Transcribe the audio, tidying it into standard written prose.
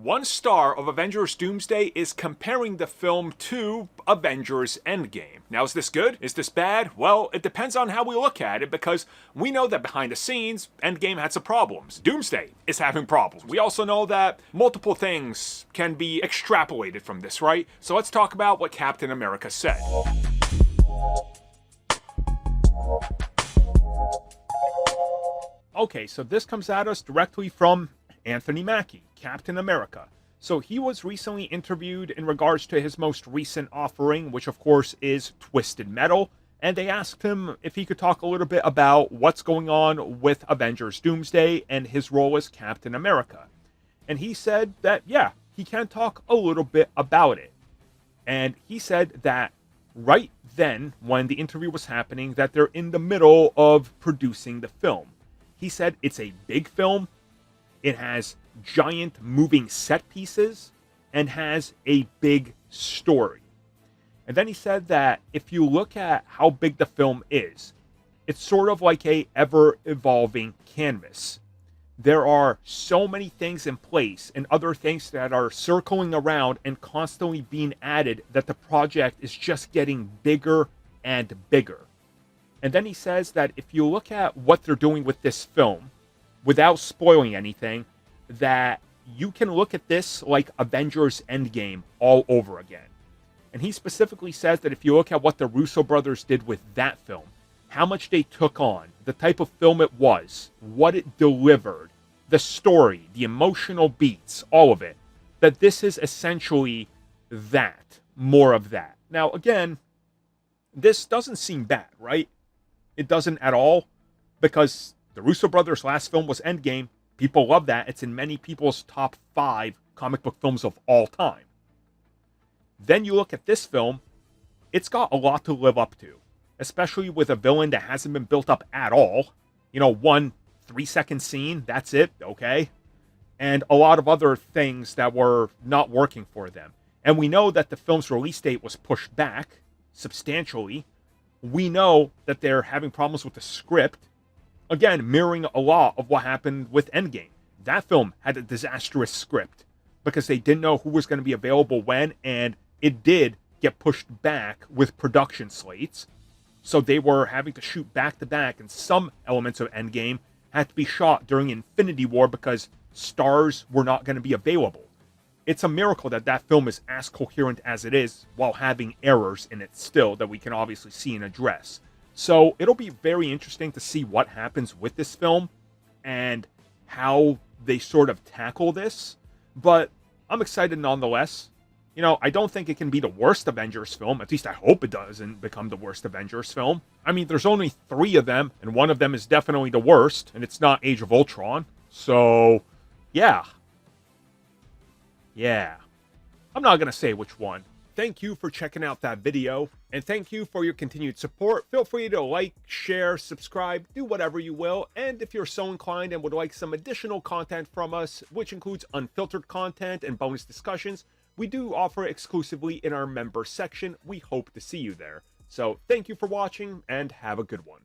One star of Avengers Doomsday is comparing the film to Avengers Endgame. Now, is this good? Is this bad? Well, it depends on how we look at it, because we know that behind the scenes, Endgame had some problems. Doomsday is having problems. We also know that multiple things can be extrapolated from this, right? So let's talk about what Captain America said. Okay, so this comes at us directly from Anthony Mackie, Captain America. So he was recently interviewed in regards to his most recent offering, which of course is Twisted Metal, and they asked him if he could talk a little bit about what's going on with Avengers Doomsday and his role as Captain America. And he said that, yeah, he can talk a little bit about it. And he said that right then, when the interview was happening, that they're in the middle of producing the film. He said it's a big film. It has giant moving set pieces and has a big story. And then he said that if you look at how big the film is, it's sort of like a ever-evolving canvas. There are so many things in place and other things that are circling around and constantly being added that the project is just getting bigger and bigger. And then he says that if you look at what they're doing with this film, without spoiling anything, that you can look at this like Avengers Endgame all over again. And he specifically says that if you look at what the Russo brothers did with that film, how much they took on, the type of film it was, what it delivered, the story, the emotional beats, all of it, that this is essentially that, more of that. Now, again, this doesn't seem bad, right? It doesn't at all, because the Russo brothers' last film was Endgame. People love that. It's in many people's top 5 comic book films of all time. Then you look at this film, it's got a lot to live up to, especially with a villain that hasn't been built up at all. You know, one 3-second scene, that's it, okay? And a lot of other things that were not working for them. And we know that the film's release date was pushed back substantially. We know that they're having problems with the script. Again, mirroring a lot of what happened with Endgame. That film had a disastrous script because they didn't know who was going to be available when, and it did get pushed back with production slates. So they were having to shoot back-to-back, and some elements of Endgame had to be shot during Infinity War because stars were not going to be available. It's a miracle that that film is as coherent as it is while having errors in it still that we can obviously see and address. So it'll be very interesting to see what happens with this film and how they sort of tackle this. But I'm excited nonetheless. You know, I don't think it can be the worst Avengers film. At least I hope it doesn't become the worst Avengers film. I mean, there's only 3 of them, and one of them is definitely the worst, and it's not Age of Ultron. So, yeah. Yeah. I'm not going to say which one. Thank you for checking out that video, and thank you for your continued support. Feel free to like, share, subscribe, do whatever you will, and if you're so inclined and would like some additional content from us, which includes unfiltered content and bonus discussions, we do offer exclusively in our member section. We hope to see you there. So thank you for watching, and have a good one.